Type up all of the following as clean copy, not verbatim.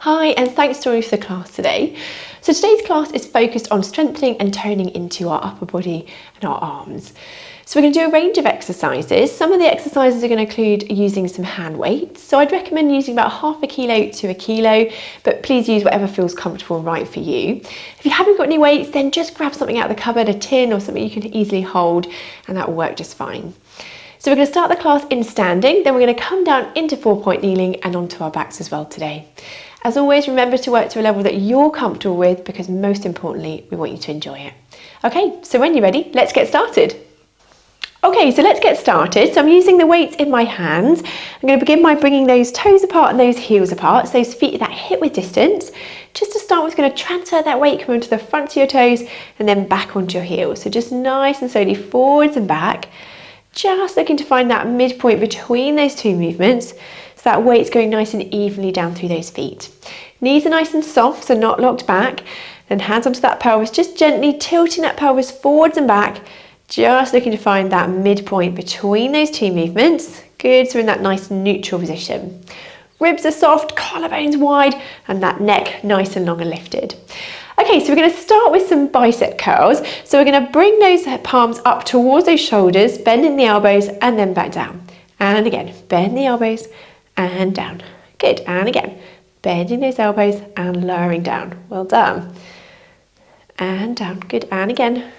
Hi, and thanks for joining for the class today. So today's class is focused on strengthening and toning into our upper body and our arms. So we're going to do a range of exercises. Some of the exercises are going to include using some hand weights. So I'd recommend using about half a kilo to a kilo, but please use whatever feels comfortable and right for you. If you haven't got any weights, then just grab something out of the cupboard, a tin or something you can easily hold, and that will work just fine. So we're going to start the class in standing, then we're going to come down into 4-point kneeling and onto our backs as well today. As always, remember to work to a level that you're comfortable with, because most importantly, we want you to enjoy it. Okay, so when you're ready, let's get started. Okay, so let's get started. So I'm using the weights in my hands. I'm going to begin by bringing those toes apart and those heels apart, so those feet that hip width distance. Just to start with, going to transfer that weight, come onto the front of your toes and then back onto your heels. So just nice and slowly forwards and back. Just looking to find that midpoint between those two movements, so that weight's going nice and evenly down through those feet. Knees are nice and soft, so not locked back. Then hands onto that pelvis, just gently tilting that pelvis forwards and back, just looking to find that midpoint between those two movements. Good, so we're in that nice neutral position. Ribs are soft, collarbones wide, and that neck nice and long and lifted. Okay, so we're going to start with some bicep curls. So we're going to bring those palms up towards those shoulders, bending the elbows and then back down. And again, bend the elbows and down. Good, and again, bending those elbows and lowering down. Well done. And down, good, and again.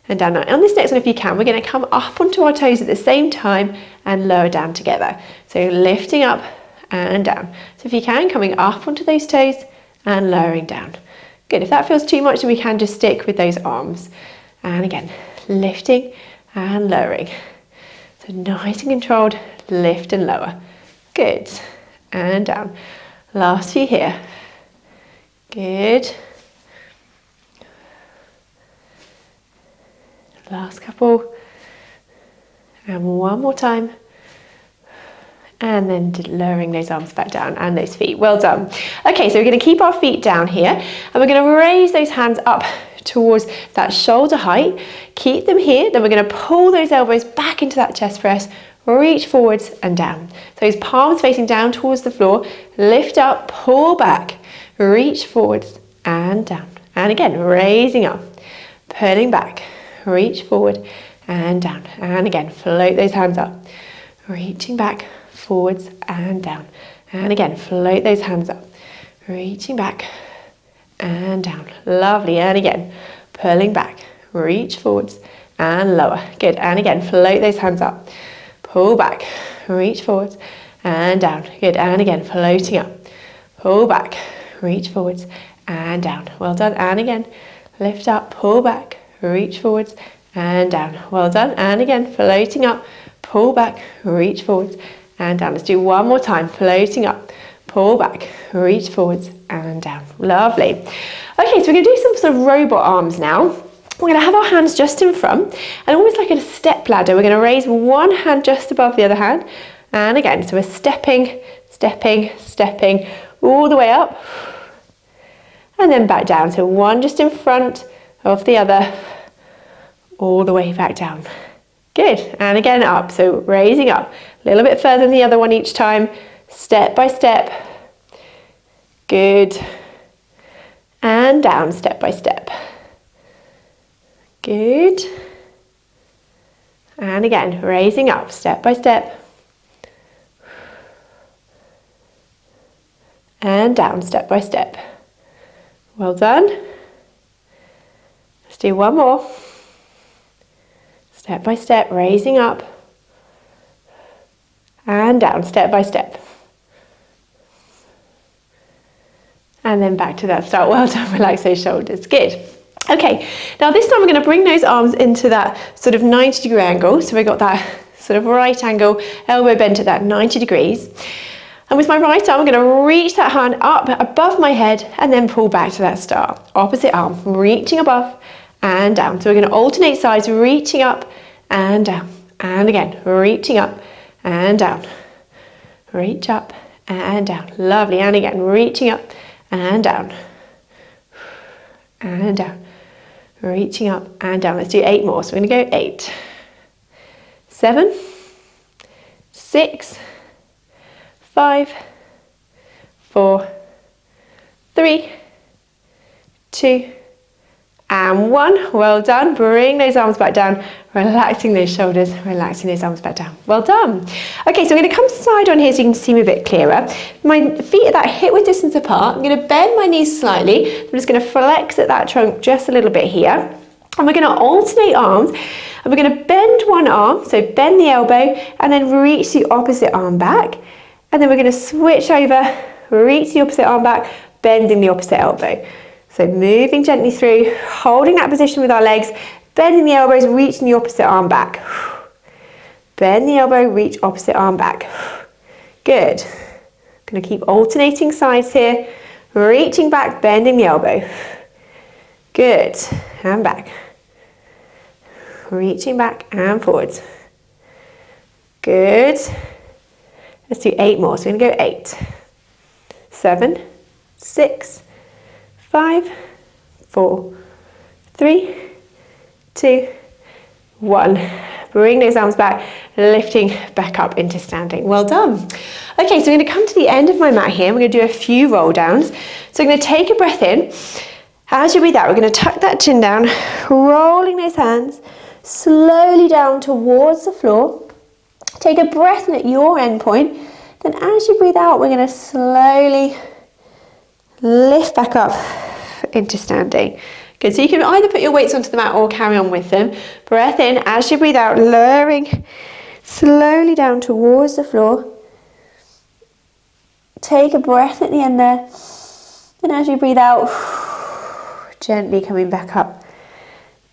And down. Now, on this next one, if you can, we're going to come up onto our toes at the same time and lower down together. So lifting up and down. So if you can, coming up onto those toes and lowering down. Good, if that feels too much, then we can just stick with those arms. And again, lifting and lowering. So nice and controlled, lift and lower. Good, and down. Last few here. Good. Last couple. And one more time. And then lowering those arms back down and those feet. Well done. Okay, so we're going to keep our feet down here and we're going to raise those hands up towards that shoulder height. Keep them here. Then we're going to pull those elbows back into that chest press. Reach forwards and down. So those palms facing down towards the floor. Lift up, pull back, reach forwards and down. And again, raising up, pulling back, reach forward and down. And again, float those hands up, reaching back, forwards and down. And again, float those hands up, reaching back and down. Lovely. And again, pulling back, reach forwards and lower. Good. And again, float those hands up, pull back, reach forwards and down. Good. And again, floating up, pull back, reach forwards and down. Well done. And again, lift up, pull back, reach forwards and down. Well done. And again, floating up, pull back, reach forwards and down. Let's do one more time. Floating up, pull back, reach forwards and down. Lovely. Okay, so we're going to do some sort of robot arms now. We're going to have our hands just in front and almost like a step ladder. We're going to raise one hand just above the other hand. And again, so we're stepping, stepping, stepping all the way up and then back down. So one just in front of the other, all the way back down. Good, and again up, so raising up, a little bit further than the other one each time, step by step. Good, and down step by step. Good, and again, raising up, step by step. And down step by step. Well done. Let's do one more. Step by step, raising up and down, step by step. And then back to that start. Well done, relax those shoulders. Good. Okay, now this time we're going to bring those arms into that sort of 90-degree angle. So we've got that sort of right angle, elbow bent at that 90 degrees. And with my right arm, I'm going to reach that hand up above my head and then pull back to that start. Opposite arm, reaching above and down. So we're going to alternate sides, reaching up and down. And again, reaching up and down. Reach up and down. Lovely. And again, reaching up and down. And down. Reaching up and down. Let's do 8 more. So we're going to go 8, 7, 6, 5, 4, 3, 2, and 1. Well done. Bring those arms back down, relaxing those shoulders, relaxing those arms back down. Well done. Okay, so I'm going to come side on here so you can see me a bit clearer. My feet are that hip-width distance apart. I'm going to bend my knees slightly. I'm just going to flex at that trunk just a little bit here. And we're going to alternate arms. And we're going to bend one arm, so bend the elbow, and then reach the opposite arm back. And then we're going to switch over, reach the opposite arm back, bending the opposite elbow. So moving gently through, holding that position with our legs, bending the elbows, reaching the opposite arm back. Bend the elbow, reach opposite arm back. Good. Going to keep alternating sides here, reaching back, bending the elbow. Good. And back. Reaching back and forwards. Good. Let's do 8 more. So we're going to go 8, 7, 6, 5, 4, 3, 2, 1. Bring those arms back, lifting back up into standing. Well done. Okay, so I'm going to come to the end of my mat here. We're going to do a few roll downs. So I'm going to take a breath in. As you breathe out, we're going to tuck that chin down, rolling those hands slowly down towards the floor. Take a breath in at your end point. Then as you breathe out, we're going to slowly lift back up into standing. Good, so you can either put your weights onto the mat or carry on with them. Breath in, as you breathe out, lowering slowly down towards the floor. Take a breath at the end there. And as you breathe out, gently coming back up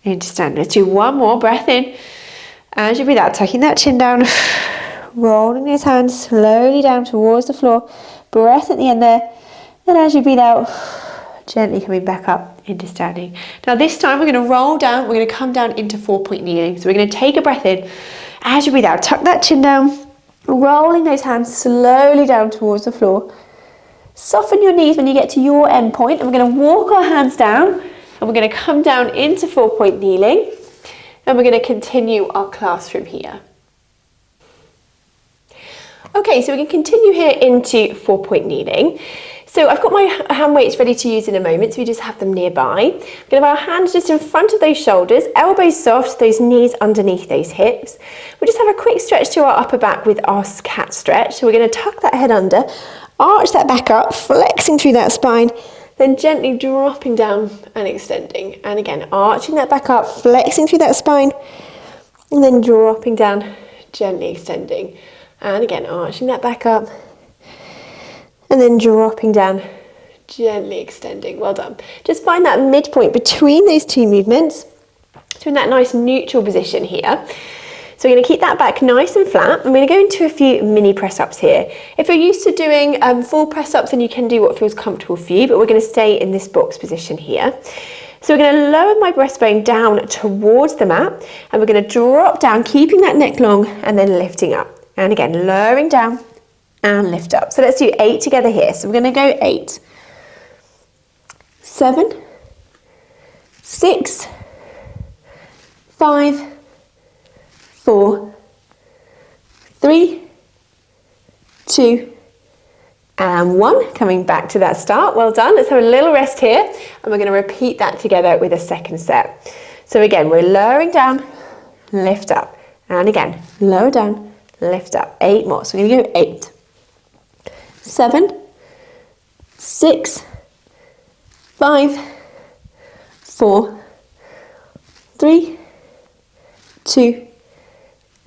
into standing. Let's do one more, breath in. As you breathe out, tucking that chin down, rolling those hands slowly down towards the floor. Breath at the end there. And as you breathe out, gently coming back up into standing. Now this time we're going to roll down, we're going to come down into 4-point kneeling. So we're going to take a breath in. As you breathe out, tuck that chin down, rolling those hands slowly down towards the floor. Soften your knees when you get to your end point, and we're going to walk our hands down, and we're going to come down into 4-point kneeling, and we're going to continue our class from here. Okay, so we can continue here into 4-point kneeling. So I've got my hand weights ready to use in a moment, so we just have them nearby. We're going to have our hands just in front of those shoulders, elbows soft, those knees underneath those hips. We'll just have a quick stretch to our upper back with our cat stretch. So we're going to tuck that head under, arch that back up, flexing through that spine, then gently dropping down and extending. And again, arching that back up, flexing through that spine, and then dropping down, gently extending. And again, arching that back up, and then dropping down, gently extending. Well done. Just find that midpoint between those two movements. So in that nice neutral position here. So we're going to keep that back nice and flat. I'm going to go into a few mini press-ups here. If you're used to doing full press-ups, then you can do what feels comfortable for you, but we're going to stay in this box position here. So we're going to lower my breastbone down towards the mat, and we're going to drop down, keeping that neck long, and then lifting up. And again, lowering down and lift up. So let's do 8 together here. So we're going to go 8, 7, 6, 5, 4, 3, 2, and 1. Coming back to that start. Well done. Let's have a little rest here, and we're going to repeat that together with a second set. So again, we're lowering down, lift up, and again, lower down, lift up. 8 more. So we're going to go 8, 7, 6, 5, 4, 3, 2,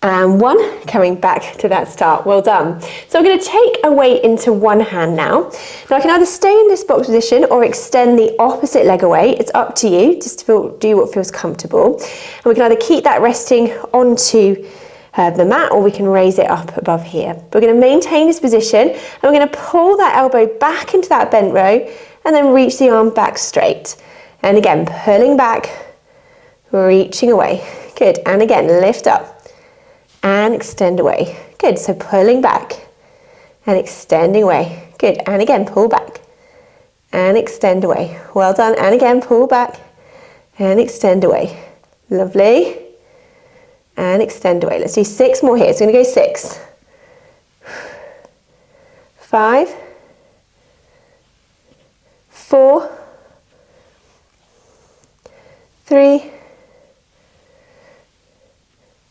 and 1. Coming back to that start. Well done. So I'm going to take a weight into one hand now. Now I can either stay in this box position or extend the opposite leg away. It's up to you, just to do what feels comfortable. And we can either keep that resting onto the mat, or we can raise it up above here. We're going to maintain this position, and we're going to pull that elbow back into that bent row, and then reach the arm back straight. And again, pulling back, reaching away. Good. And again, lift up and extend away. Good. So pulling back and extending away. Good. And again, pull back and extend away. Well done. And again, pull back and extend away. Lovely. And extend away. Let's do 6 more here. So I'm going to go 6, 5, 4, 3,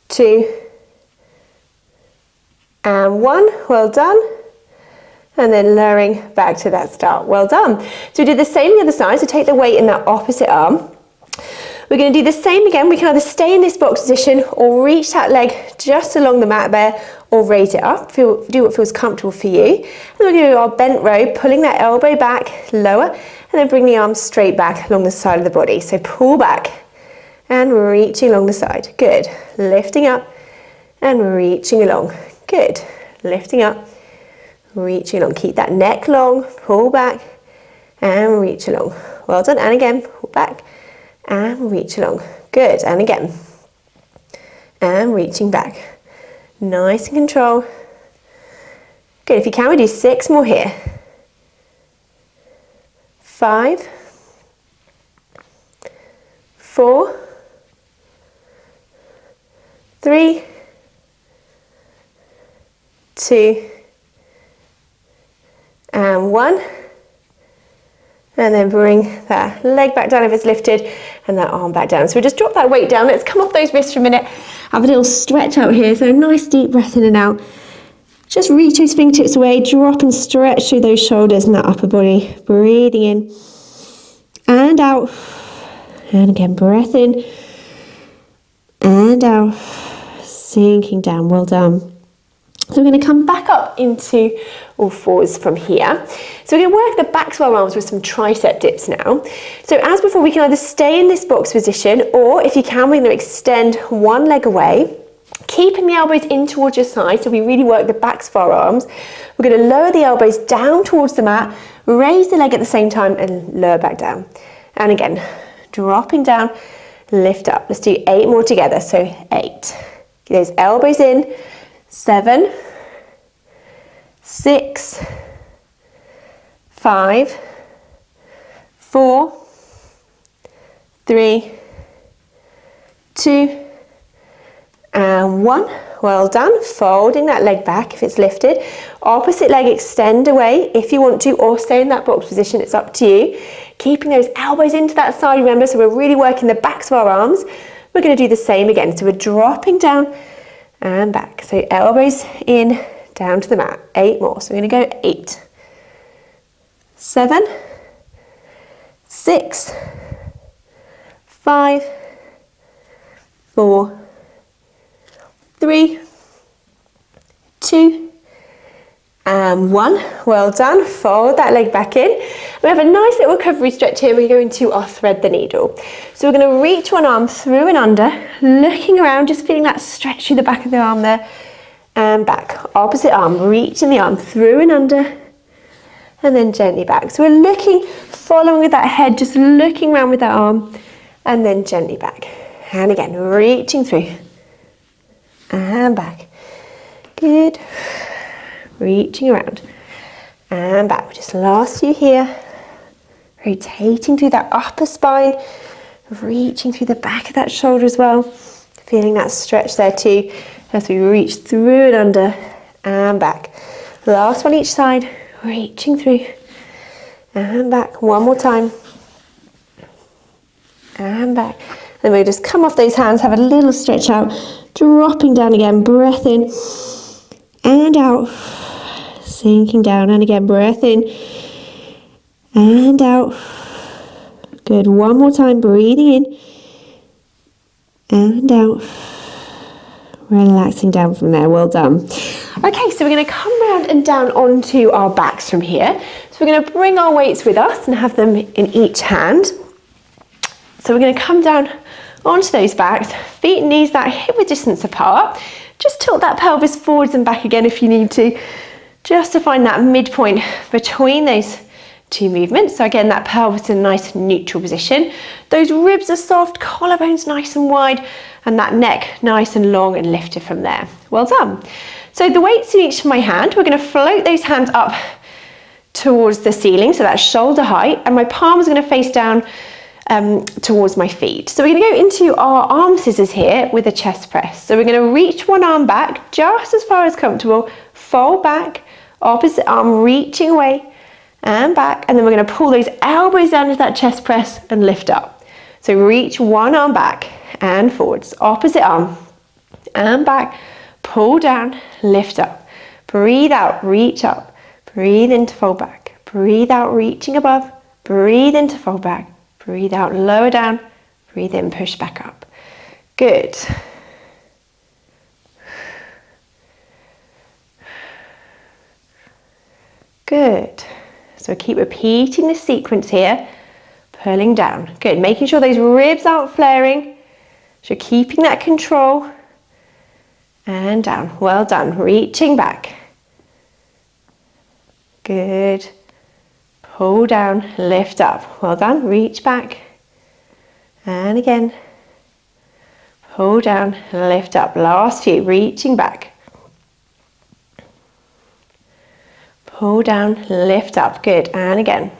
2, and 1. Well done. And then lowering back to that start. Well done. So we did the same on the other side. So take the weight in that opposite arm. We're going to do the same again. We can either stay in this box position or reach that leg just along the mat there, or raise it up. Do what feels comfortable for you. And then we're going to do our bent row, pulling that elbow back, lower, and then bring the arms straight back along the side of the body. So pull back and reaching along the side. Good. Lifting up and reaching along. Good. Lifting up, reaching along. Keep that neck long, pull back and reach along. Well done. And again, pull back and reach along. Good. And again. And reaching back. Nice and control. Good. If you can, we do 6 more here. 5, 4, 3, 2, and 1. And then bring that leg back down if it's lifted and that arm back down. So we just drop that weight down. Let's come off those wrists for a minute. Have a little stretch out here. So a nice deep breath in and out. Just reach those fingertips away. Drop and stretch through those shoulders and that upper body. Breathing in and out. And again, breath in and out. Sinking down. Well done. So we're going to come back up into all fours from here. So we're going to work the backs of our arms with some tricep dips now. So as before, we can either stay in this box position, or if you can, we're going to extend one leg away, keeping the elbows in towards your side. So we really work the backs of our arms. We're going to lower the elbows down towards the mat, raise the leg at the same time and lower back down. And again, dropping down, lift up. Let's do 8 more together. So 8. Get those elbows in. 7, 6, 5, 4, 3, 2, and 1. Well done. Folding that leg back if it's lifted. Opposite leg extend away if you want to, or stay in that box position. It's up to you. Keeping those elbows into that side, remember, so we're really working the backs of our arms. We're going to do the same again. So we're dropping down and back. So elbows in, down to the mat. 8 more. So we're going to go 8, 7, 6, 5, 4, 3, 2, and 1. Well done. Fold that leg back in. We have a nice little recovery stretch here. We're going to our thread the needle. So we're going to reach one arm through and under, looking around, just feeling that stretch through the back of the arm there, and back. Opposite arm, reaching the arm through and under, and then gently back. So we're looking, following with that head, just looking around with that arm, and then gently back. And again, reaching through, and back. Good. Reaching around and back. Just last few here. Rotating through that upper spine, reaching through the back of that shoulder as well. Feeling that stretch there too as we reach through and under and back. Last one each side, reaching through and back. One more time and back. Then we'll just come off those hands, have a little stretch out, dropping down again, breath in and out. Sinking down, and again, breath in and out. Good. One more time, breathing in and out. Relaxing down from there. Well done. Okay, so we're going to come round and down onto our backs from here. So we're going to bring our weights with us and have them in each hand. So we're going to come down onto those backs, feet and knees that hip width distance apart. Just tilt that pelvis forwards and back again if you need to, just to find that midpoint between those two movements. So again, that pelvis in a nice neutral position. Those ribs are soft, collarbones nice and wide, and that neck nice and long and lifted from there. Well done. So the weights in each of my hand, we're going to float those hands up towards the ceiling, so that's shoulder height, and my palms are going to face down towards my feet. So we're going to go into our arm scissors here with a chest press. So we're going to reach one arm back just as far as comfortable, fold back, opposite arm reaching away and back, and then we're going to pull those elbows down into that chest press and lift up. So reach one arm back and forwards, opposite arm and back, pull down, lift up, breathe out, reach up, breathe in to fold back, breathe out, reaching above, breathe in to fold back, breathe out, lower down, breathe in, push back up. Good. Good. So keep repeating the sequence here, pulling down. Good, making sure those ribs aren't flaring. So keeping that control. And down, well done, reaching back. Good. Pull down, lift up, well done, reach back. And again. Pull down, lift up, last few, reaching back. Pull down, lift up, good, and again.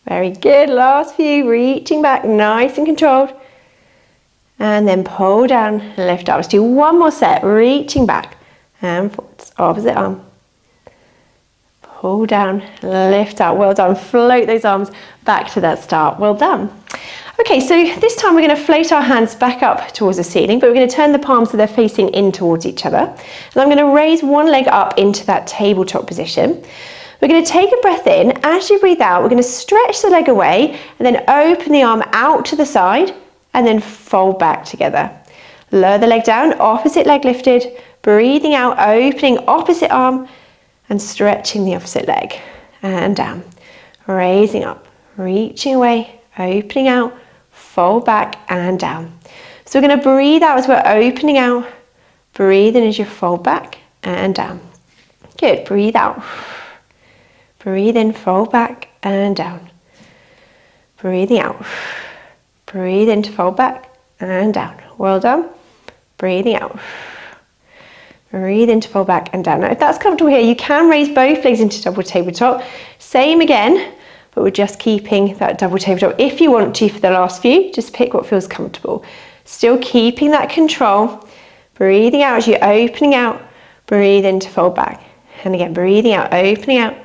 Very good, last few, reaching back, nice and controlled. And then pull down, lift up. Let's do one more set, reaching back and forwards, opposite arm. Pull down, lift up, well done. Float those arms back to that start, well done. Okay, so this time we're going to float our hands back up towards the ceiling, but we're going to turn the palms so they're facing in towards each other. And I'm going to raise one leg up into that tabletop position. We're going to take a breath in. As you breathe out, we're going to stretch the leg away and then open the arm out to the side and then fold back together. Lower the leg down, opposite leg lifted, breathing out, opening opposite arm and stretching the opposite leg and down. Raising up, reaching away, opening out, fold back and down. So we're going to breathe out as we're opening out, breathe in as you fold back and down. Good, breathe out. Breathe in, fold back and down. Breathing out. Breathe in to fold back and down. Well done. Breathing out. Breathe in to fold back and down. Now if that's comfortable here, you can raise both legs into double tabletop. Same again, but we're just keeping that double tabletop. If you want to for the last few, just pick what feels comfortable. Still keeping that control. Breathing out as you're opening out. Breathe in to fold back. And again, breathing out, opening out.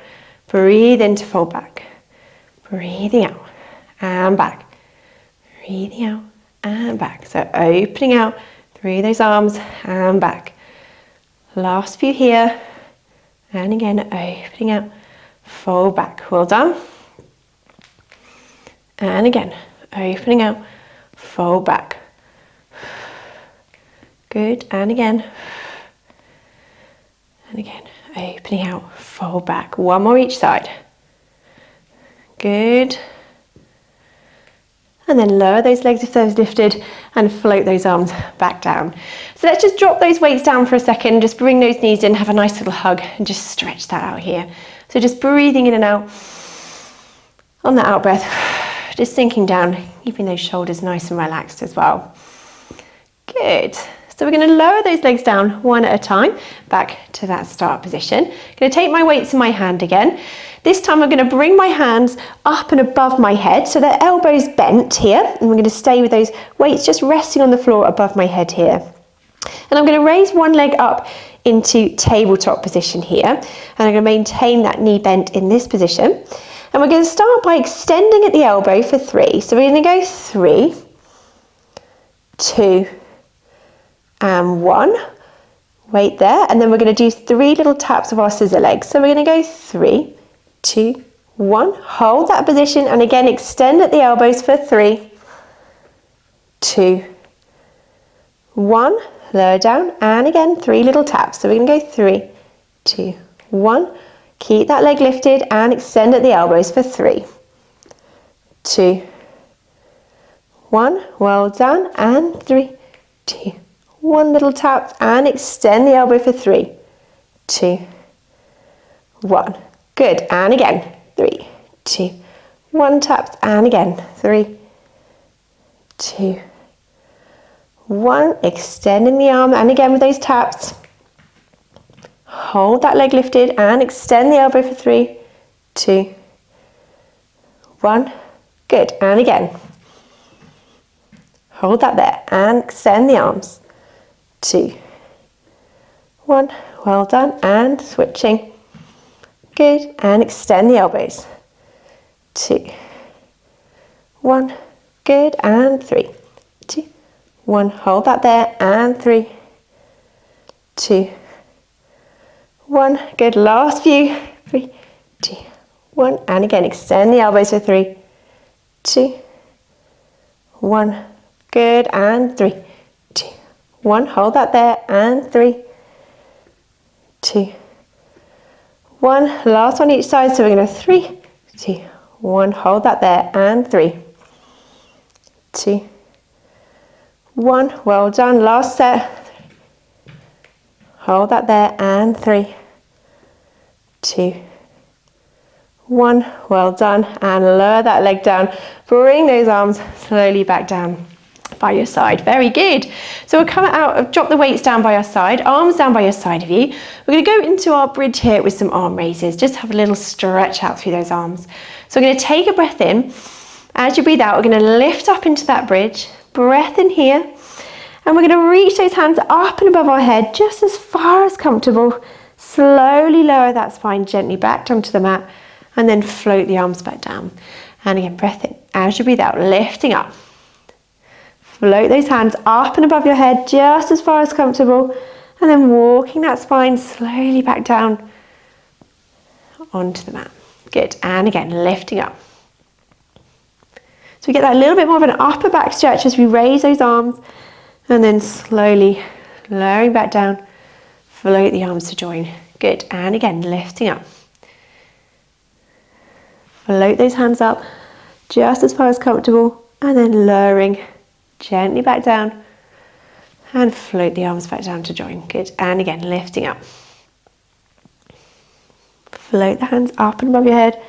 Breathe in to fold back. Breathing out and back. Breathing out and back. So opening out through those arms and back. Last few here. And again, opening out. Fold back. Well done. And again, opening out. Fold back. Good. And again. And again, opening out, fold back. One more each side. Good. And then lower those legs if those lifted and float those arms back down. So let's just drop those weights down for a second. Just bring those knees in, have a nice little hug and just stretch that out here. So just breathing in and out on that out breath. Just sinking down, keeping those shoulders nice and relaxed as well. Good. So we're going to lower those legs down one at a time, back to that start position. I'm going to take my weights in my hand again. This time I'm going to bring my hands up and above my head, so the elbows bent here, and we're going to stay with those weights just resting on the floor above my head here. And I'm going to raise one leg up into tabletop position here, and I'm going to maintain that knee bent in this position. And we're going to start by extending at the elbow for 3. So we're going to go 3, 2, and 1, wait there, and then we're going to do 3 little taps of our scissor legs. So we're going to go 3, 2, 1, hold that position, and again extend at the elbows for 3, 2, 1, lower down, and again 3 little taps. So we're going to go 3, 2, 1, keep that leg lifted and extend at the elbows for 3, 2, 1, well done, and 3, 2, 1 little tap and extend the elbow for 3, 2, 1. Good. And again, 3, 2, 1 taps and again, 3, 2, 1. Extending the arm and again with those taps. Hold that leg lifted and extend the elbow for 3, 2, 1. Good. And again. hold that there and extend the arms. 2, 1, well done, and switching. Good, and extend the elbows. 2, 1, good, and 3, 2, 1, hold that there, and 3, 2, 1, good, last few, 3, 2, 1, and again, extend the elbows for 3, 2, 1, good, and 3, 2, 1, hold that there, and 3, 2, 1, last one each side, so we're going to 3, 2, 1, hold that there, and 3, 2, 1, well done, last set, hold that there, and 3, 2, 1, well done, and lower that leg down, bring those arms slowly back down by your side. Very good. So we'll come out, drop the weights down by our side, arms down by your side of you. We're going to go into our bridge here with some arm raises, just have a little stretch out through those arms. So we're going to take a breath in. As you breathe out, we're going to lift up into that bridge, breath in here, and we're going to reach those hands up and above our head, just as far as comfortable. Slowly lower that spine gently back down to the mat, and then float the arms back down. And again, breath in. As you breathe out, lifting up. Float those hands up and above your head, just as far as comfortable, and then walking that spine slowly back down onto the mat. Good, and again, lifting up. So we get that little bit more of an upper back stretch as we raise those arms, and then slowly lowering back down, float the arms to join. Good, and again, lifting up. Float those hands up, just as far as comfortable, and then lowering gently back down and float the arms back down to join. Good, and again, lifting up. Float the hands up and above your head,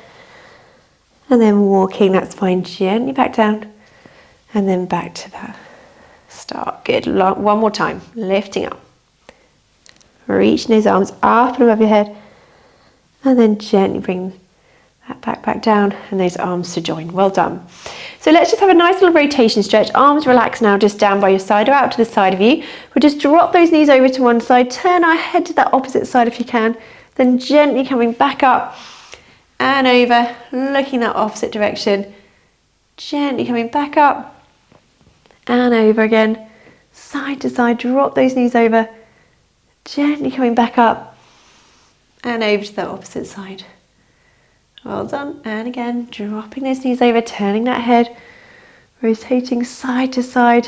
and then walking that spine gently back down, and then back to that start. Good, one more time, lifting up. Reaching those arms up and above your head, and then gently bring that back down, and those arms to join. Well done. So let's just have a nice little rotation stretch. Arms relax now, just down by your side or out to the side of you. We'll just drop those knees over to one side, turn our head to that opposite side if you can, then gently coming back up and over, looking that opposite direction, gently coming back up and over again, side to side, drop those knees over, gently coming back up and over to the opposite side. Well done, and again, dropping those knees over, turning that head, rotating side to side,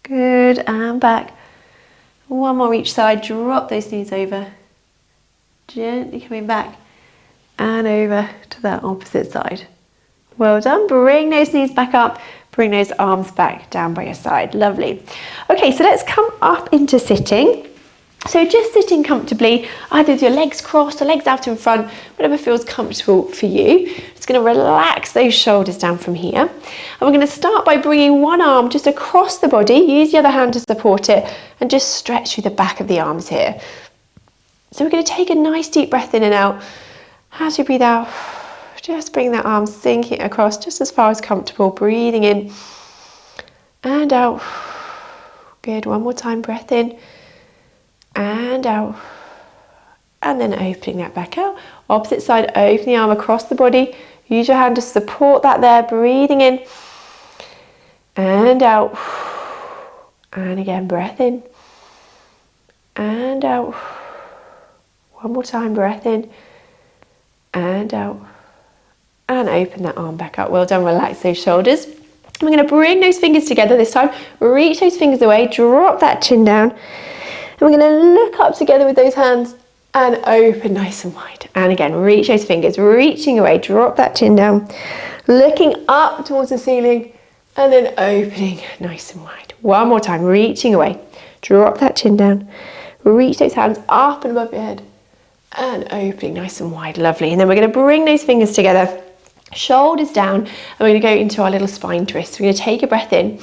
good, and back. One more each side, drop those knees over, gently coming back and over to that opposite side. Well done, bring those knees back up, bring those arms back down by your side, lovely. Okay, so let's come up into sitting. So just sitting comfortably, either with your legs crossed or legs out in front, whatever feels comfortable for you. Just going to relax those shoulders down from here. And we're going to start by bringing one arm just across the body, use the other hand to support it, and just stretch through the back of the arms here. So we're going to take a nice deep breath in and out. As you breathe out, just bring that arm sinking across just as far as comfortable, breathing in and out. Good, one more time, breath in and out, and then opening that back out. Opposite side, open the arm across the body, use your hand to support that there, breathing in and out, and again, breath in and out. One more time, breath in and out, and open that arm back up. Well done, relax those shoulders. We're going to bring those fingers together this time, reach those fingers away, drop that chin down. And we're going to look up together with those hands and open nice and wide. And again, reach those fingers, reaching away, drop that chin down, looking up towards the ceiling, and then opening nice and wide. One more time, reaching away, drop that chin down, reach those hands up and above your head, and opening nice and wide, lovely. And then we're going to bring those fingers together, shoulders down, and we're going to go into our little spine twist. We're going to take a breath in,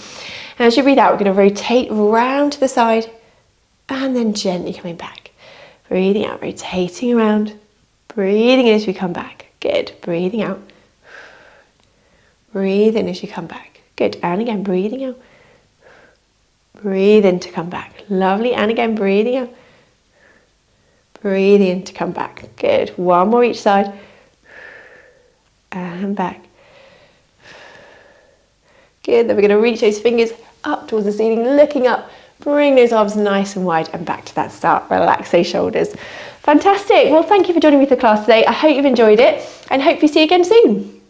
and as you breathe out, we're going to rotate round to the side, and then gently coming back. Breathing out, rotating around. Breathing in as we come back. Good. Breathing out. Breathe in as you come back. Good. And again, breathing out. Breathe in to come back. Lovely. And again, breathing out. Breathing in to come back. Good. One more each side. And back. Good. Then we're going to reach those fingers up towards the ceiling, looking up. Bring those arms nice and wide and back to that start. Relax those shoulders. Fantastic. Well, thank you for joining me for class today. I hope you've enjoyed it and hope you see you again soon.